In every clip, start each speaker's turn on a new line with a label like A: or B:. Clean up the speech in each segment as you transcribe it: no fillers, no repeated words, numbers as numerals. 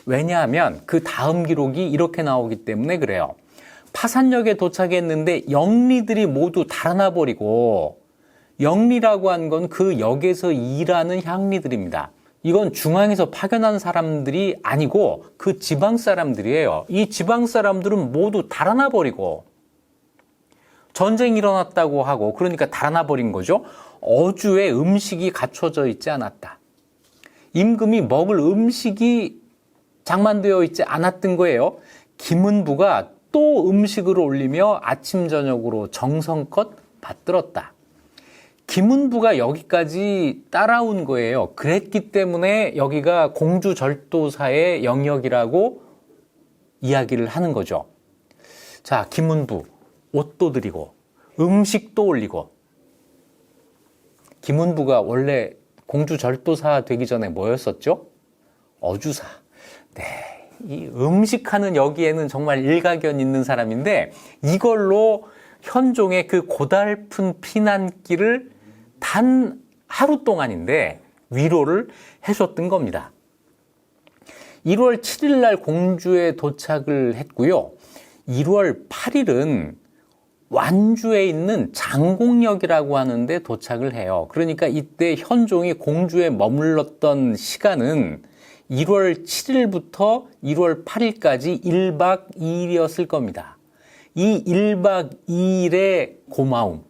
A: 왜냐하면 그 다음 기록이 이렇게 나오기 때문에 그래요. 파산역에 도착했는데 영리들이 모두 달아나버리고, 영리라고 한 건 그 역에서 일하는 향리들입니다. 이건 중앙에서 파견한 사람들이 아니고 그 지방 사람들이에요. 이 지방 사람들은 모두 달아나버리고, 전쟁이 일어났다고 하고, 그러니까 달아나버린 거죠. 어주에 음식이 갖춰져 있지 않았다. 임금이 먹을 음식이 장만되어 있지 않았던 거예요. 김은부가 또 음식을 올리며 아침 저녁으로 정성껏 받들었다. 김은부가 여기까지 따라온 거예요. 그랬기 때문에 여기가 공주절도사의 영역이라고 이야기를 하는 거죠. 자, 김은부 옷도 드리고 음식도 올리고. 김은부가 원래 공주절도사 되기 전에 뭐였었죠? 어주사. 네, 이 음식하는 여기에는 정말 일가견 있는 사람인데, 이걸로 현종의 그 고달픈 피난길을 단 하루 동안인데 위로를 해줬던 겁니다. 1월 7일 날 공주에 도착을 했고요. 1월 8일은 완주에 있는 장공역이라고 하는데 도착을 해요. 그러니까 이때 현종이 공주에 머물렀던 시간은 1월 7일부터 1월 8일까지 1박 2일이었을 겁니다. 이 1박 2일의 고마움,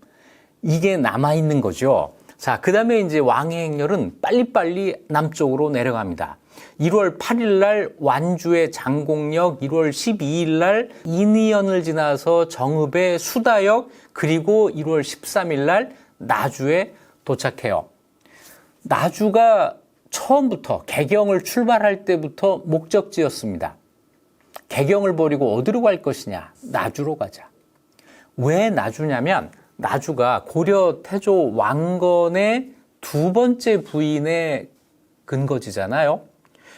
A: 이게 남아있는 거죠. 자, 그 다음에 이제 왕의 행렬은 빨리빨리 남쪽으로 내려갑니다. 1월 8일 날 완주의 장공역, 1월 12일 날 인이연을 지나서 정읍의 수다역, 그리고 1월 13일 날 나주에 도착해요. 나주가 처음부터 개경을 출발할 때부터 목적지였습니다. 개경을 버리고 어디로 갈 것이냐? 나주로 가자. 왜 나주냐면, 나주가 고려 태조 왕건의 두 번째 부인의 근거지잖아요.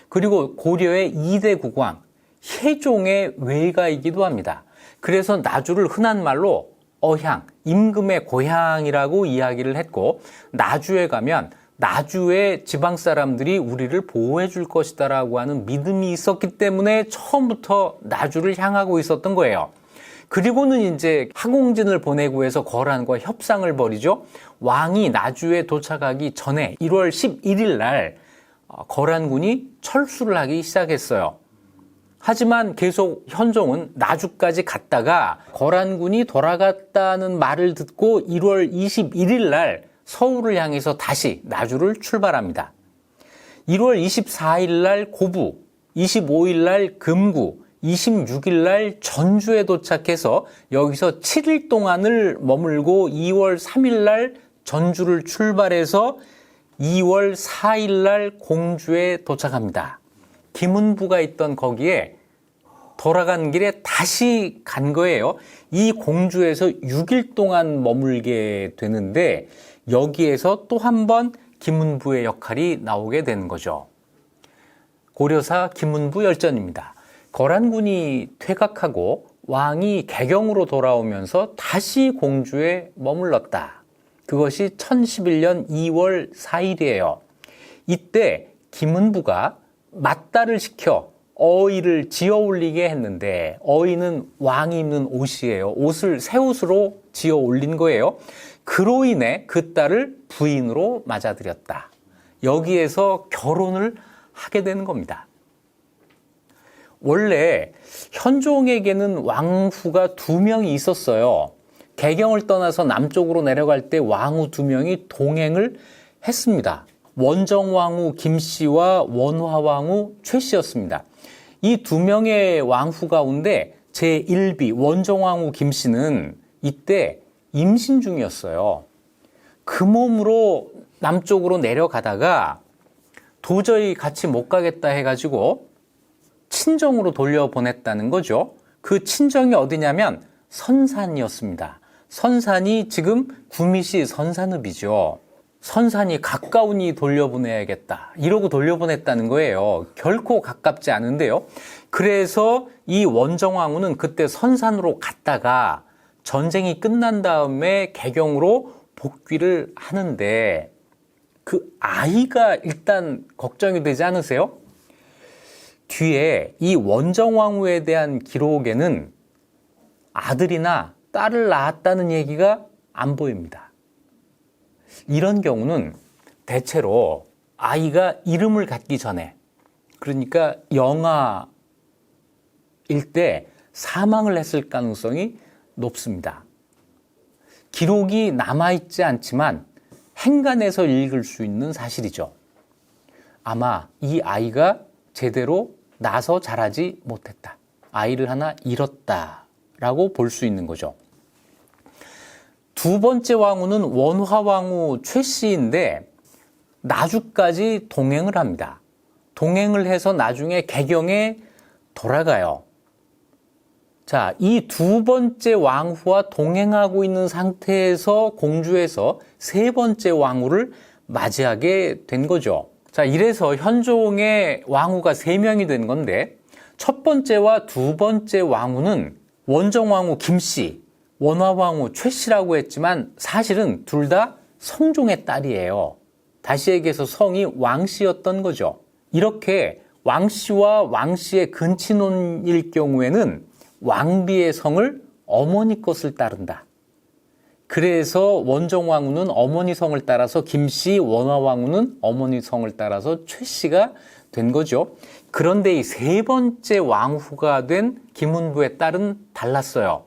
A: 그리고 고려의 2대 국왕 혜종의 외가이기도 합니다. 그래서 나주를 흔한 말로 어향, 임금의 고향이라고 이야기를 했고, 나주에 가면 나주의 지방 사람들이 우리를 보호해 줄 것이다라고 하는 믿음이 있었기 때문에 처음부터 나주를 향하고 있었던 거예요. 그리고는 이제 항공진을 보내고 해서 거란과 협상을 벌이죠. 왕이 나주에 도착하기 전에 1월 11일 날 거란군이 철수를 하기 시작했어요. 하지만 계속 현종은 나주까지 갔다가 거란군이 돌아갔다는 말을 듣고 1월 21일 날 서울을 향해서 다시 나주를 출발합니다. 1월 24일 날 고부, 25일 날 금구, 26일 날 전주에 도착해서 여기서 7일 동안을 머물고 2월 3일 날 전주를 출발해서 2월 4일 날 공주에 도착합니다. 김은부가 있던 거기에 돌아간 길에 다시 간 거예요. 이 공주에서 6일 동안 머물게 되는데, 여기에서 또 한 번 김은부의 역할이 나오게 되는 거죠. 고려사 김은부 열전입니다. 거란군이 퇴각하고 왕이 개경으로 돌아오면서 다시 공주에 머물렀다. 그것이 1011년 2월 4일이에요. 이때 김은부가 맞다를 시켜 어의를 지어 올리게 했는데, 어의는 왕이 입는 옷이에요. 옷을 새 옷으로 지어 올린 거예요. 그로 인해 그 딸을 부인으로 맞아들였다. 여기에서 결혼을 하게 되는 겁니다. 원래 현종에게는 왕후가 2명이 있었어요. 개경을 떠나서 남쪽으로 내려갈 때 왕후 2명이 동행을 했습니다. 원정왕후 김씨와 원화왕후 최씨였습니다. 이 2명의 왕후 가운데 제1비 원정왕후 김씨는 이때 임신 중이었어요. 그 몸으로 남쪽으로 내려가다가 도저히 같이 못 가겠다 해가지고 친정으로 돌려보냈다는 거죠. 그 친정이 어디냐면 선산이었습니다. 선산이 지금 구미시 선산읍이죠. 선산이 가까우니 돌려보내야겠다, 이러고 돌려보냈다는 거예요. 결코 가깝지 않은데요. 그래서 이 원정왕후는 그때 선산으로 갔다가 전쟁이 끝난 다음에 개경으로 복귀를 하는데, 그 아이가 일단 걱정이 되지 않으세요? 뒤에 이 원정왕후에 대한 기록에는 아들이나 딸을 낳았다는 얘기가 안 보입니다. 이런 경우는 대체로 아이가 이름을 갖기 전에, 그러니까 영아일 때 사망을 했을 가능성이 높습니다. 기록이 남아있지 않지만 행간에서 읽을 수 있는 사실이죠. 아마 이 아이가 제대로 나서 자라지 못했다. 아이를 하나 잃었다라고 볼 수 있는 거죠. 두 번째 왕후는 원화왕후 최씨인데 나주까지 동행을 합니다. 동행을 해서 나중에 개경에 돌아가요. 자, 이 두 번째 왕후와 동행하고 있는 상태에서 공주에서 세 번째 왕후를 맞이하게 된 거죠. 자, 이래서 현종의 왕후가 3명이 된 건데 첫 번째와 두 번째 왕후는 원정왕후 김씨, 원화왕후 최씨라고 했지만 사실은 둘 다 성종의 딸이에요. 다시 얘기해서 성이 왕씨였던 거죠. 이렇게 왕씨와 왕씨의 근친혼일 경우에는 왕비의 성을 어머니 것을 따른다. 그래서 원정왕후는 어머니 성을 따라서 김씨, 원화왕후는 어머니 성을 따라서 최씨가 된 거죠. 그런데 이 세 번째 왕후가 된 김은부의 딸은 달랐어요.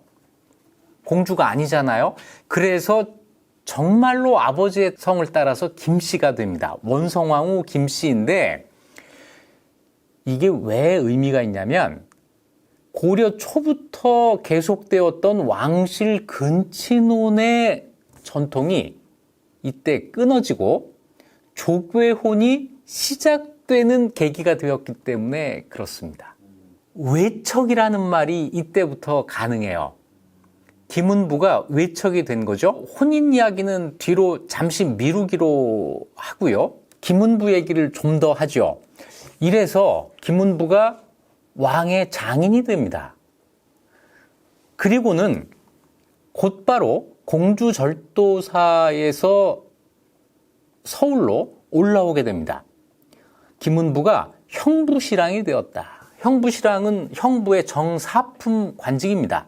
A: 공주가 아니잖아요. 그래서 정말로 아버지의 성을 따라서 김씨가 됩니다. 원성왕후 김씨인데 이게 왜 의미가 있냐면 고려 초부터 계속되었던 왕실 근친혼의 전통이 이때 끊어지고 조괴혼이 시작되는 계기가 되었기 때문에 그렇습니다. 외척이라는 말이 이때부터 가능해요. 김은부가 외척이 된 거죠. 혼인 이야기는 뒤로 잠시 미루기로 하고요. 김은부 얘기를 좀 더 하죠. 이래서 김은부가 왕의 장인이 됩니다. 그리고는 곧바로 공주절도사에서 서울로 올라오게 됩니다. 김은부가 형부시랑이 되었다. 형부시랑은 형부의 정사품 관직입니다.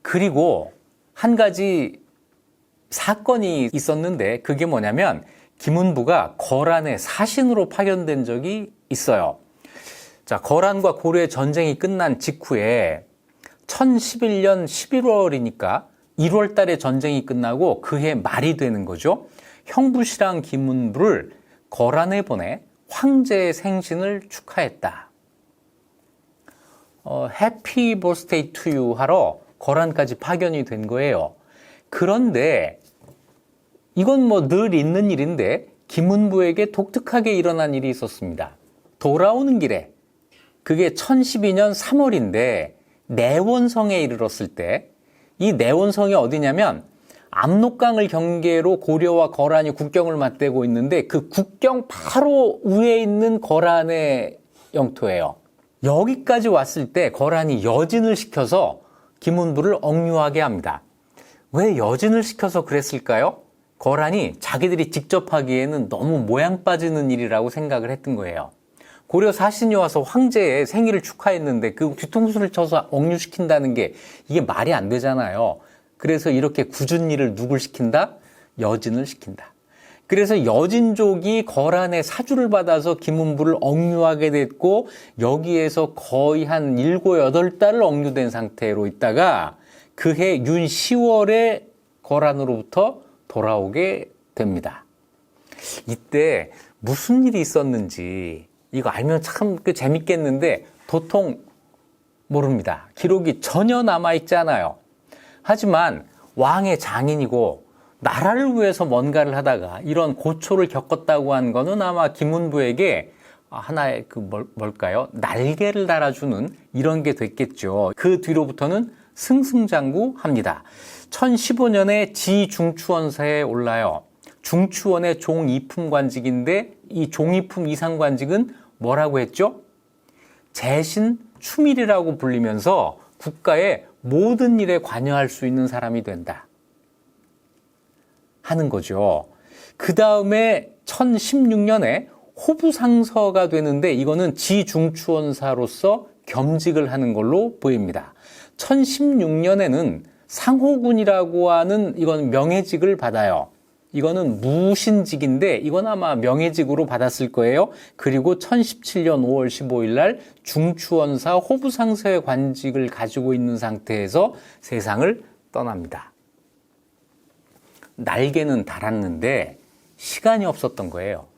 A: 그리고 한 가지 사건이 있었는데 그게 뭐냐면 김은부가 거란의 사신으로 파견된 적이 있어요. 자, 거란과 고려의 전쟁이 끝난 직후에 1011년 11월이니까 1월 달에 전쟁이 끝나고 그해 말이 되는 거죠. 형부시랑 김은부를 거란에 보내 황제의 생신을 축하했다. 해피 버스데이 투 유 하러 거란까지 파견이 된 거예요. 그런데 이건 뭐 늘 있는 일인데 김은부에게 독특하게 일어난 일이 있었습니다. 돌아오는 길에 그게 1012년 3월인데 내원성에 이르렀을 때 이 내원성이 어디냐면 압록강을 경계로 고려와 거란이 국경을 맞대고 있는데 그 국경 바로 위에 있는 거란의 영토예요. 여기까지 왔을 때 거란이 여진을 시켜서 김은부를 억류하게 합니다. 왜 여진을 시켜서 그랬을까요? 거란이 자기들이 직접 하기에는 너무 모양 빠지는 일이라고 생각을 했던 거예요. 고려 사신이 와서 황제의 생일을 축하했는데 그 뒤통수를 쳐서 억류시킨다는 게 이게 말이 안 되잖아요. 그래서 이렇게 굳은 일을 누굴 시킨다? 여진을 시킨다. 그래서 여진족이 거란의 사주를 받아서 김은부를 억류하게 됐고 여기에서 거의 한 7, 8달을 억류된 상태로 있다가 그해 윤 10월에 거란으로부터 돌아오게 됩니다. 이때 무슨 일이 있었는지 이거 알면 참 재밌겠는데 도통 모릅니다. 기록이 전혀 남아있지 않아요. 하지만 왕의 장인이고 나라를 위해서 뭔가를 하다가 이런 고초를 겪었다고 한 거는 아마 김은부에게 하나의 뭘까요? 날개를 달아주는 이런 게 됐겠죠. 그 뒤로부터는 승승장구합니다. 1015년에 지중추원사에 올라요. 중추원의 종이품관직인데 이 종이품 이상관직은 뭐라고 했죠? 재신 추밀이라고 불리면서 국가의 모든 일에 관여할 수 있는 사람이 된다 하는 거죠. 그 다음에 1016년에 호부상서가 되는데 이거는 지중추원사로서 겸직을 하는 걸로 보입니다. 1016년에는 상호군이라고 하는 이건 명예직을 받아요. 이거는 무신직인데 이건 아마 명예직으로 받았을 거예요. 그리고 1017년 5월 15일 날 중추원사 호부상서의 관직을 가지고 있는 상태에서 세상을 떠납니다. 날개는 달았는데 시간이 없었던 거예요.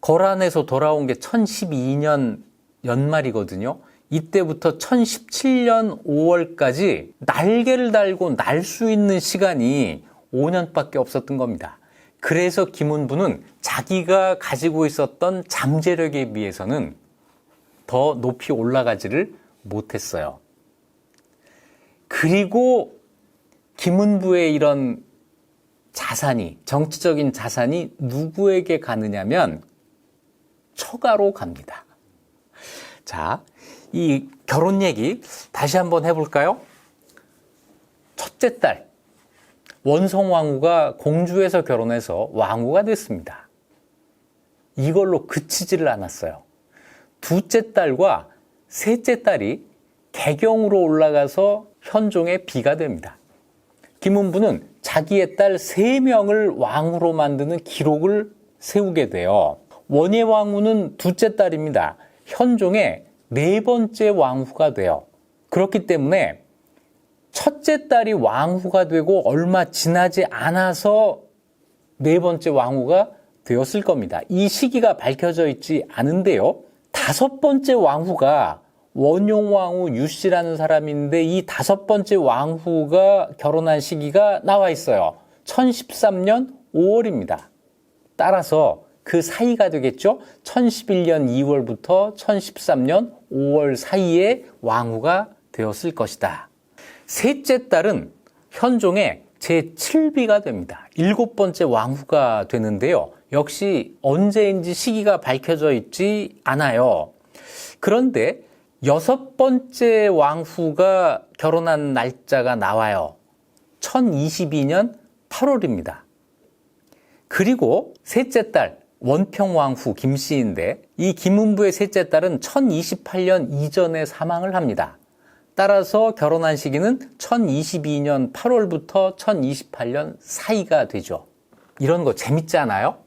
A: 거란에서 돌아온 게 1012년 연말이거든요. 이때부터 1017년 5월까지 날개를 달고 날 수 있는 시간이 5년밖에 없었던 겁니다. 그래서 김은부는 자기가 가지고 있었던 잠재력에 비해서는 더 높이 올라가지를 못했어요. 그리고 김은부의 이런 자산이, 정치적인 자산이 누구에게 가느냐면 처가로 갑니다. 자, 이 결혼 얘기 다시 한번 해볼까요? 첫째 딸, 원성왕후가 공주에서 결혼해서 왕후가 됐습니다. 이걸로 그치지를 않았어요. 둘째 딸과 셋째 딸이 개경으로 올라가서 현종의 비가 됩니다. 김은부는 자기의 딸 3명을 왕후로 만드는 기록을 세우게 돼요. 원예왕후는 둘째 딸입니다. 현종의 4번째 왕후가 돼요. 그렇기 때문에 첫째 딸이 왕후가 되고 얼마 지나지 않아서 4번째 왕후가 되었을 겁니다. 이 시기가 밝혀져 있지 않은데요. 5번째 왕후가 원용왕후 유씨라는 사람인데 이 5번째 왕후가 결혼한 시기가 나와 있어요. 1013년 5월입니다. 따라서 그 사이가 되겠죠. 1011년 2월부터 1013년 5월 사이에 왕후가 되었을 것이다. 셋째 딸은 현종의 제7비가 됩니다. 7번째 왕후가 되는데요. 역시 언제인지 시기가 밝혀져 있지 않아요. 그런데 6번째 왕후가 결혼한 날짜가 나와요. 1022년 8월입니다. 그리고 셋째 딸 원평왕후 김씨인데 이 김은부의 셋째 딸은 1028년 이전에 사망을 합니다. 따라서 결혼한 시기는 1022년 8월부터 1028년 사이가 되죠. 이런 거 재밌지 않아요?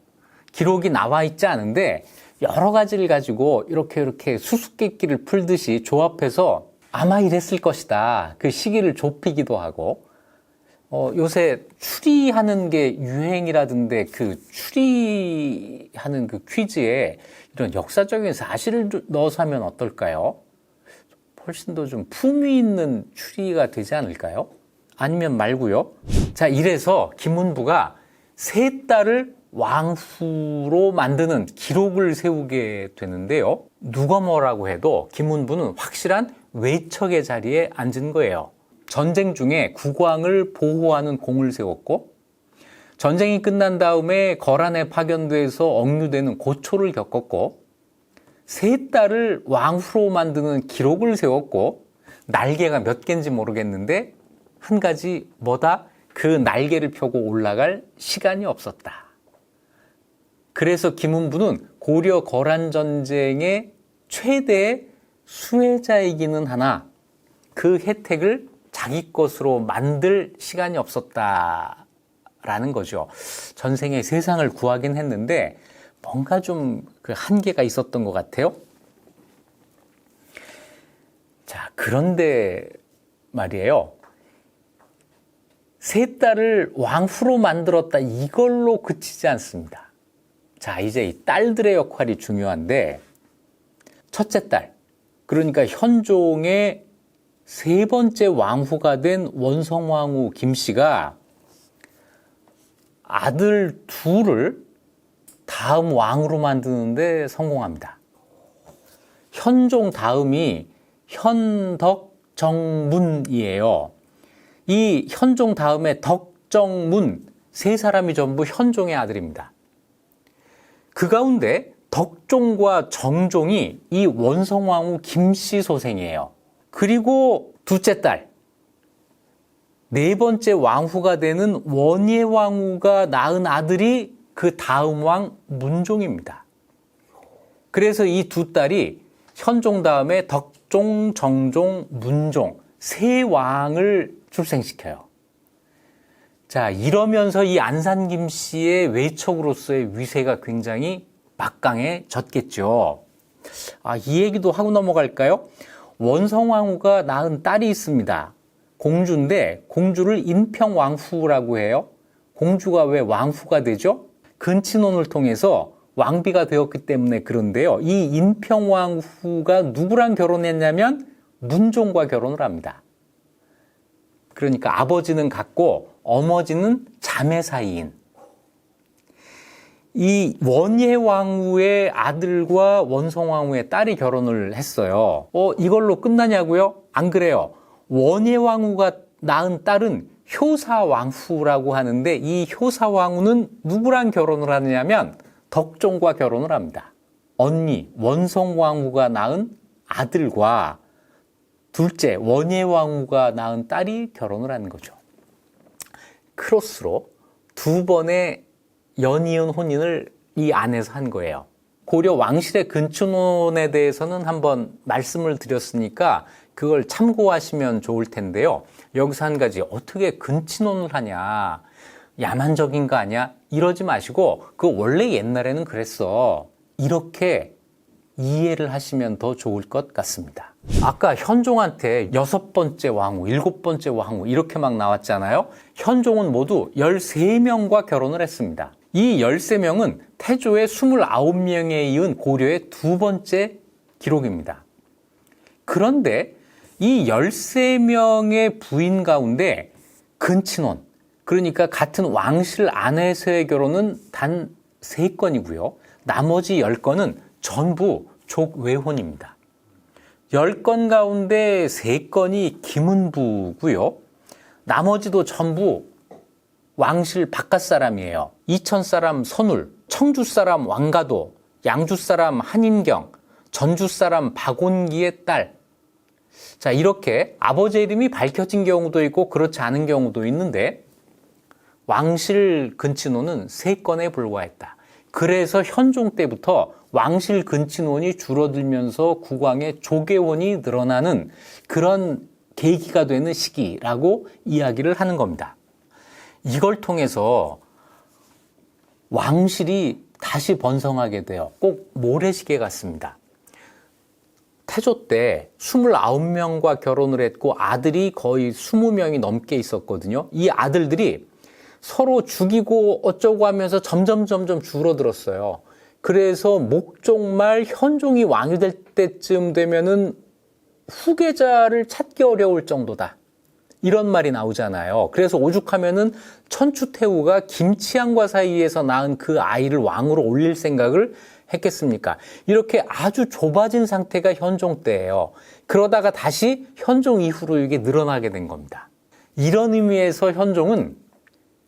A: 기록이 나와 있지 않은데 여러 가지를 가지고 이렇게 수수께끼를 풀듯이 조합해서 아마 이랬을 것이다. 그 시기를 좁히기도 하고 요새 추리하는 게 유행이라던데 그 추리하는 그 퀴즈에 이런 역사적인 사실을 넣어서 하면 어떨까요? 훨씬 더 좀 품위 있는 추리가 되지 않을까요? 아니면 말고요. 자, 이래서 김은부가 세 딸을 왕후로 만드는 기록을 세우게 되는데요. 누가 뭐라고 해도 김은부는 확실한 외척의 자리에 앉은 거예요. 전쟁 중에 국왕을 보호하는 공을 세웠고 전쟁이 끝난 다음에 거란에 파견돼서 억류되는 고초를 겪었고 세 딸을 왕후로 만드는 기록을 세웠고 날개가 몇 개인지 모르겠는데 한 가지 뭐다? 그 날개를 펴고 올라갈 시간이 없었다. 그래서 김은부는 고려 거란 전쟁의 최대의 수혜자이기는 하나 그 혜택을 자기 것으로 만들 시간이 없었다라는 거죠. 전생에 세상을 구하긴 했는데 뭔가 좀 그 한계가 있었던 것 같아요. 자, 그런데 말이에요. 세 딸을 왕후로 만들었다 이걸로 그치지 않습니다. 자, 이제 이 딸들의 역할이 중요한데 첫째 딸, 그러니까 현종의 3번째 왕후가 된 원성왕후 김씨가 아들 둘을 다음 왕으로 만드는데 성공합니다. 현종 다음이 현덕정문이에요. 이 현종 다음에 덕정문 세 사람이 전부 현종의 아들입니다. 그 가운데 덕종과 정종이 이 원성왕후 김씨 소생이에요. 그리고 둘째 딸, 4번째 왕후가 되는 원예왕후가 낳은 아들이 그 다음 왕 문종입니다. 그래서 이 두 딸이 현종 다음에 덕종, 정종, 문종 세 왕을 출생시켜요. 자, 이러면서 이 안산 김씨의 외척으로서의 위세가 굉장히 막강해졌겠죠. 이 얘기도 하고 넘어갈까요? 원성왕후가 낳은 딸이 있습니다. 공주인데 공주를 인평왕후라고 해요. 공주가 왜 왕후가 되죠? 근친혼을 통해서 왕비가 되었기 때문에 그런데요. 이 인평왕후가 누구랑 결혼했냐면 문종과 결혼을 합니다. 그러니까 아버지는 같고 어머니는 자매 사이인 이 원예왕후의 아들과 원성왕후의 딸이 결혼을 했어요. 이걸로 끝나냐고요? 안 그래요. 원예왕후가 낳은 딸은 효사왕후라고 하는데 이 효사왕후는 누구랑 결혼을 하느냐면 덕종과 결혼을 합니다. 언니 원성왕후가 낳은 아들과 둘째 원예왕후가 낳은 딸이 결혼을 하는 거죠. 크로스로 두 번의 연이은 혼인을 이 안에서 한 거예요. 고려 왕실의 근친혼에 대해서는 한번 말씀을 드렸으니까 그걸 참고하시면 좋을 텐데요. 여기서 한 가지, 어떻게 근친혼을 하냐, 야만적인 거 아니야? 이러지 마시고 그거 원래 옛날에는 그랬어. 이렇게 이해를 하시면 더 좋을 것 같습니다. 아까 현종한테 6번째 왕후, 7번째 왕후 이렇게 막 나왔잖아요. 현종은 모두 13명과 결혼을 했습니다. 이 13명은 태조의 29명에 이은 고려의 두 번째 기록입니다. 그런데 이 13명의 부인 가운데 근친혼, 그러니까 같은 왕실 안에서의 결혼은 단 3건이고요. 나머지 10건은 전부 족외혼입니다. 10건 가운데 3건이 김은부고요. 나머지도 전부 왕실 바깥 사람이에요. 이천 사람 선울, 청주 사람 왕가도, 양주 사람 한인경, 전주 사람 박온기의 딸. 자, 이렇게 아버지 이름이 밝혀진 경우도 있고 그렇지 않은 경우도 있는데 왕실 근친혼은 3건에 불과했다. 그래서 현종 때부터 왕실 근친혼이 줄어들면서 국왕의 조계혼이 늘어나는 그런 계기가 되는 시기라고 이야기를 하는 겁니다. 이걸 통해서 왕실이 다시 번성하게 돼요. 꼭 모래시계 같습니다. 태조 때 29명과 결혼을 했고 아들이 거의 20명이 넘게 있었거든요. 이 아들들이 서로 죽이고 어쩌고 하면서 점점 줄어들었어요. 그래서 목종말 현종이 왕이 될 때쯤 되면은 후계자를 찾기 어려울 정도다. 이런 말이 나오잖아요. 그래서 오죽하면은 천추태후가 김치향과 사이에서 낳은 그 아이를 왕으로 올릴 생각을 했겠습니까? 이렇게 아주 좁아진 상태가 현종 때예요. 그러다가 다시 현종 이후로 이게 늘어나게 된 겁니다. 이런 의미에서 현종은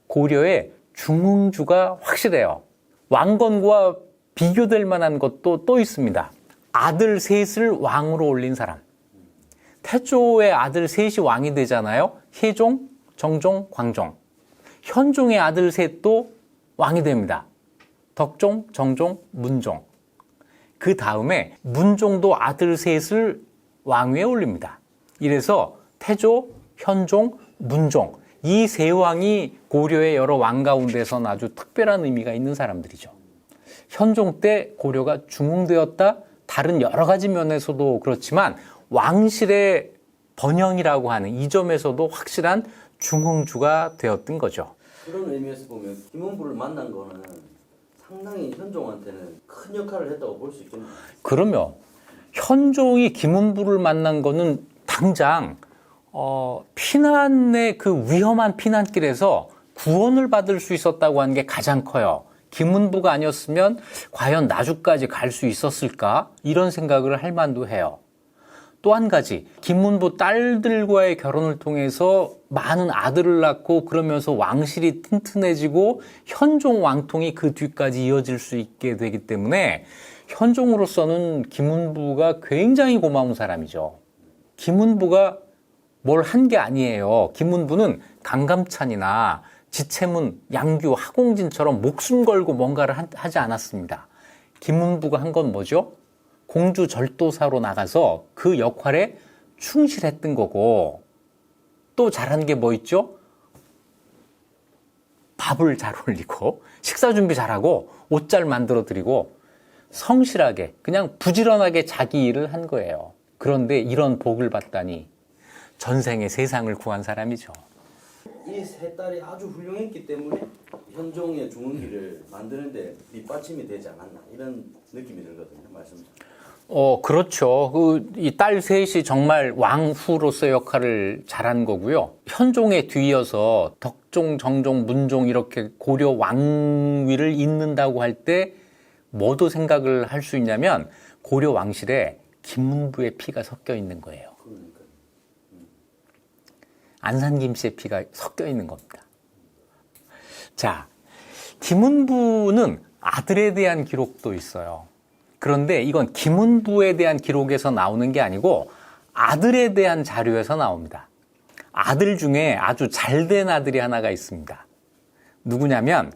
A: 고려의 중흥주가 확실해요. 왕건과 비교될 만한 것도 또 있습니다. 아들 셋을 왕으로 올린 사람. 태조의 아들 셋이 왕이 되잖아요. 혜종, 정종, 광종. 현종의 아들 셋도 왕이 됩니다. 덕종, 정종, 문종. 그 다음에 문종도 아들 셋을 왕위에 올립니다. 이래서 태조, 현종, 문종 이 세 왕이 고려의 여러 왕 가운데선 아주 특별한 의미가 있는 사람들이죠. 현종 때 고려가 중흥되었다. 다른 여러 가지 면에서도 그렇지만 왕실의 번영이라고 하는 이 점에서도 확실한 중흥주가 되었던 거죠.
B: 그런 의미에서 보면 김은부를 만난 거는 상당히 현종한테는 큰 역할을 했다고 볼 수 있겠네요.
A: 그러면 현종이 김은부를 만난 거는 당장 피난의 그 위험한 피난길에서 구원을 받을 수 있었다고 하는 게 가장 커요. 김은부가 아니었으면 과연 나주까지 갈 수 있었을까? 이런 생각을 할 만도 해요. 또 한 가지, 김문부 딸들과의 결혼을 통해서 많은 아들을 낳고 그러면서 왕실이 튼튼해지고 현종 왕통이 그 뒤까지 이어질 수 있게 되기 때문에 현종으로서는 김문부가 굉장히 고마운 사람이죠. 김문부가 뭘 한 게 아니에요. 김문부는 강감찬이나 지체문, 양규, 하공진처럼 목숨 걸고 뭔가를 하지 않았습니다. 김문부가 한 건 뭐죠? 공주 절도사로 나가서 그 역할에 충실했던 거고, 또 잘한 게 뭐 있죠? 밥을 잘 올리고 식사 준비 잘하고 옷 잘 만들어 드리고 성실하게 그냥 부지런하게 자기 일을 한 거예요. 그런데 이런 복을 받다니 전생에 세상을 구한 사람이죠.
B: 이 세 딸이 아주 훌륭했기 때문에 현종의 중흥기를 만드는데 밑받침이 되지 않았나 이런 느낌이 들거든요. 말씀.
A: 그렇죠. 이 딸 셋이 정말 왕후로서의 역할을 잘한 거고요. 현종에 뒤이어서 덕종, 정종, 문종 이렇게 고려 왕위를 잇는다고 할 때 뭐도 생각을 할 수 있냐면 고려 왕실에 김문부의 피가 섞여 있는 거예요.
B: 그러니까.
A: 안산 김씨의 피가 섞여 있는 겁니다. 자, 김문부는 아들에 대한 기록도 있어요. 그런데 이건 김문부에 대한 기록에서 나오는 게 아니고 아들에 대한 자료에서 나옵니다. 아들 중에 아주 잘된 아들이 하나가 있습니다. 누구냐면